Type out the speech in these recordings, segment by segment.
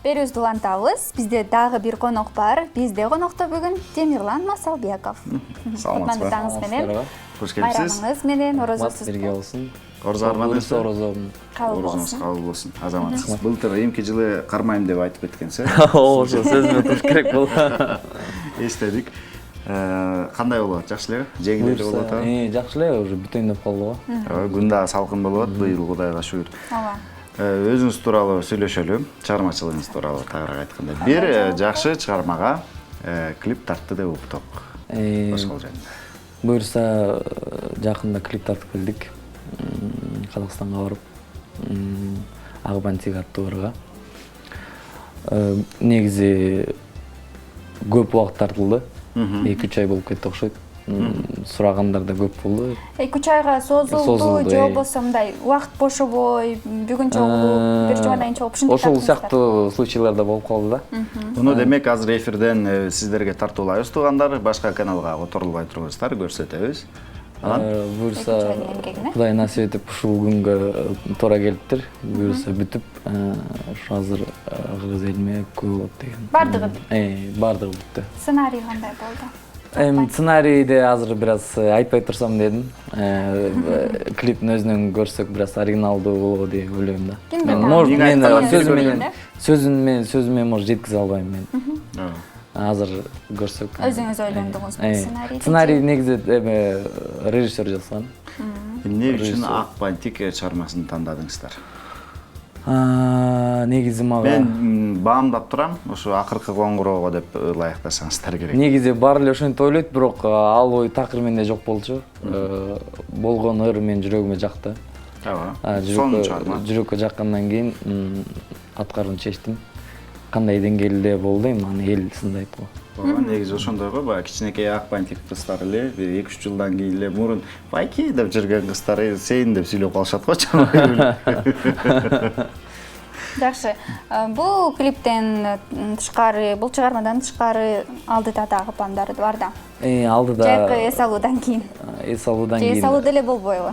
берүүбүздү улантабыз. Бизде дагы бир конок бар. Бизде конокто бүгүн Темирлан Масалбеков. Саламатсызбы? Таңыңыз менен. Кош келипсиз. Байрамыңыз менен орозосуз. Бирге болсун. Орозо армандайсыз? Орозоңуз кабыл болсун. Азаматсыз. Былтыр эмки жылы кармайм деп айтып кеткенсиз. Ошо сөзүмө туш керек болду. Эстедик. Кандай болот? Жакшы элеби? Жеңил эле болот а? Жакшы эле, уже бүтөйүн деп калды го. Күн дагы салкын болот быйыл, Кудайга шүгүр. Ооба. Өзүңүз тууралуу сүйлөшөлү, чыгармачылыгыңыз тууралуу тагыраак айтканда. Бир жакшы чыгармага клип тартты деп уктук. Ошол жайында. Буюрса жакында клип тартып келдик. Казакстанга барып, Агбантик аттуу ырга. Негизи көп убакыт тартылды. 2-3 ай болуп кетти окшойт. Сурагандар да көп болду. 2-3 айга созулду, же болбосо мындай убакыт бошобой, бүгүн чогулуп, бир жумадан кийин чогулуп ушинтип Ошол сыяктуу случайлар да болуп калды да. Муну демек азыр эфирден сиздерге тартуулайбыз туугандар, башка каналга которулбай туруңуздар, көрсөтөбүз. Буюрса Кудай насип этип ушул күнгө туура келиптир. Буюрса бүтүп, ошо азыр кыргыз элиме көп болот деген. Бардыгы? Бардыгы бүттү. Сценарий кандай болду? Сценарийди азыр бир аз айтпай турсам дедим. Клиптин өзүнөн көрсөк бир аз оригиналдуу болобу деп ойлойм да. Мен сөзүн мен может жеткизе албайм мен. Азыр көрсөк. Өзүңүз ойлондуңузбу сценарийди? Сценарий негизи режиссер жазган. Эмне үчүн Акбантик чыгармасын тандадыңыздар? Негизи мага мен баамдап турам, ошо акыркы коңгуроого деп ылайыктасаңыздар керек. Негизи баары эле ошентип ойлойт, бирок ал ой такыр менде жок болчу. Болгон ыр менин жүрөгүмө жакты. Ооба. Сонун чыгарма. Жүрөккө жаккандан кийин аткарууну чечтим. Кандай деңгээлде болду, аны эл сындайт го. Ооба, негизи ошондой го, баягы кичинекей Акбантик кыздар эле, бир 2-3 жылдан кийин эле мурун байки деп жүргөн кыздар сен деп сүйлөп калышат го чамаа. Жакшы. Бул клиптен тышкары, бул чыгармадан тышкары алдыда дагы пландар бар да. Алдыда. Жайкы эс алуудан кийин. Эс алуудан кийин. Эс алуу деле болбойбу?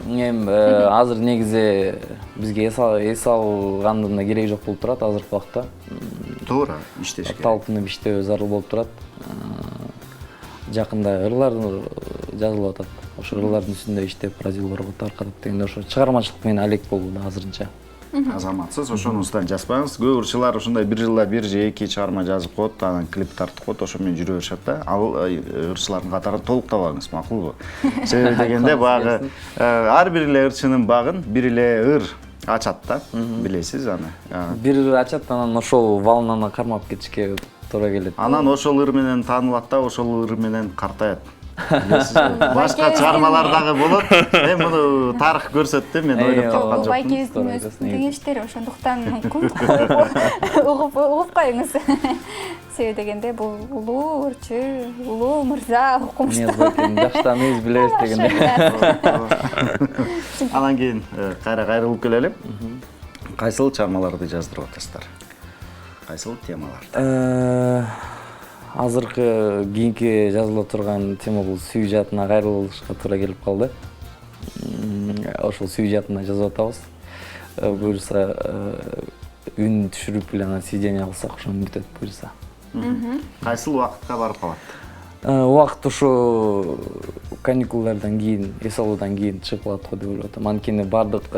Азыр негизи бизге эс алгандын да кереги жок болуп турат азыркы убакта. Туура, иштеш керек. Талпынып иштөө зарыл болуп турат. Жакында ырлар жазылып атат. Ошо ырлардын үстүндө иштеп, разилорго таркатып дегенде ошо чыгармачылык менен алек болду да азырынча. Азаматсыз, ошонусудан жазбаңыз. Көп ырчылар ушундай бир жылда бир же эки чыгарма жазып коет, анан клип тартып коет, ошо менен жүрө беришет да. Ал ырчылардын катарын толуктабаңыз, макулбу? Себеби дегенде багы ар бир эле ырчынын багын бир эле ыр ачат да, билесиз аны. Бир ыр ачат, анан ошол волнаны кармап кетишке туура келет. Анан ошол ыр менен таанылат да, ошол ыр менен картаят. Башка чыгармалар дагы болот. Мен муну тарых көрсөттү, мен ойлоп тапкан жокмун. Байкебиздин өзүнүн кеңештери, ошондуктан угуп коюңуз. Себеби дегенде бул улуу ырчы, улуу мырза укмуштуу. Жакшы тааныйбыз, билебиз дегенде. Анан кийин кайра кайрылып келели. Кайсыл чыгармаларды жаздырып атасыздар? Кайсыл темаларды? Азыркы кийинки жазыла турган тема бул сюжетине кайрылышка туура келип калды. Ошол сюжетине жазып атабыз. Буюрса үн түшүрүп эле анан сведение кылсак ошону бүтөт буюрса. Кайсыл убакытка барып калат? Убакыт ошо каникулдардан кийин, эс алуудан кийин чыгып калат го деп ойлоп атам. Анткени бардык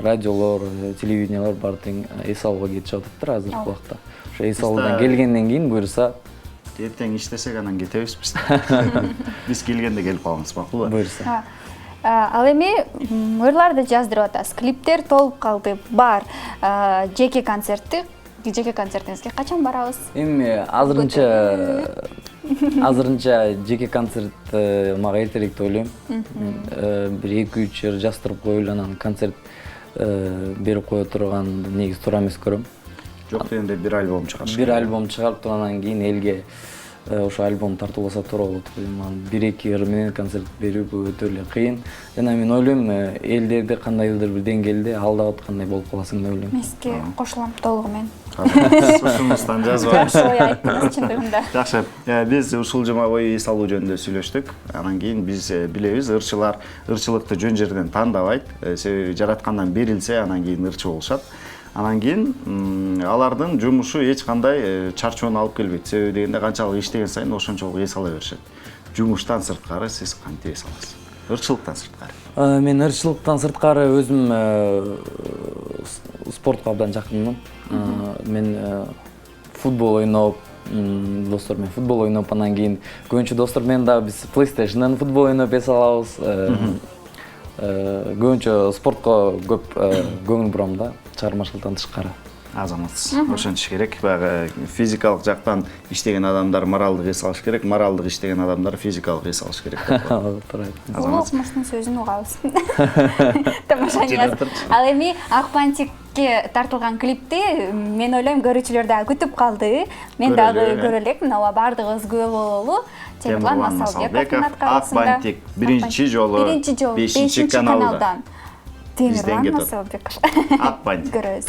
радиолор, телевидениялар баары тең эс алууга кетишип атыптыр азыркы убакта. Ошо эс алуудан келгенден кийин буюрса эртең иштесек анан кетебиз биз. Биз келгенде келип калыңыз, макулбу? Буюрса. Ал эми ырларды жаздырып атасыз. Клиптер толуп калды, бар. Жеке концертиңизге качан барабыз? Эми азырынча жеке концерт мага эртерээк деп ойлойм. Бир 2-3 ыр жаздырып коелу, анан концерт берип кое турган негизи туура эмес көрөм. Жок дегенде бир альбом чыгарыш. Бир альбом чыгарып тургандан кийин элге ошо альбом тартууласа туура болот деп ойлойм. Анан 1-2 ыр менен концерт берүү бул өтө эле кыйын. Жана мен ойлойм, элдерди кандайдыр бир деңгээлде алдап аткандай болуп каласың деп ойлойм. Меске кошулам толугу менен. Ушунустан жазбайбыз. Ой айттыңыз чындыгында. Жакшы. Биз ушул жума бою эс алуу жөнүндө сүйлөштүк. Анан кийин биз билебиз, ырчылыкты жөн жерден тандабайт. Себеби жараткандан берилсе, анан кийин ырчы болушат. Анан кийин алардын жумушу эч кандай чарчоону алып келбейт. Себеби дегенде канчалык иштеген сайын ошончолук эс ала беришет. Жумуштан сырткары сиз кантип эс аласыз? Ырчылыктан сырткары. Мен ырчылыктан сырткары өзүм спортко абдан жакынмын. Мен футбол ойноп, достор менен футбол ойноп, анан кийин көбүнчө достор менен да биз PlayStation'дан футбол ойноп эс алабыз. Көбүнчө спортко көп көңүл бурам да, чыгармачылыктан тышкары. Азаматсыз. Ошентиш керек. Баягы физикалык жактан иштеген адамдар моралдык эс алыш керек, моралдык иштеген адамдар физикалык эс алыш керек. Туура айттыңыз. Улуукмуштун сөзүн угабыз. Тамашаңыз. Ал эми Ак бантикке тартылган клипти мен ойлойм көрүүчүлөр дагы күтүп калды. Мен дагы көрө элек. Мына бардыгыбыз күбө бололу. Темирлан Масалбековдун Ак бантик биринчи жолу 5-каналдан. Темирлан Масалбеков. Ак бантик. Көрөбүз.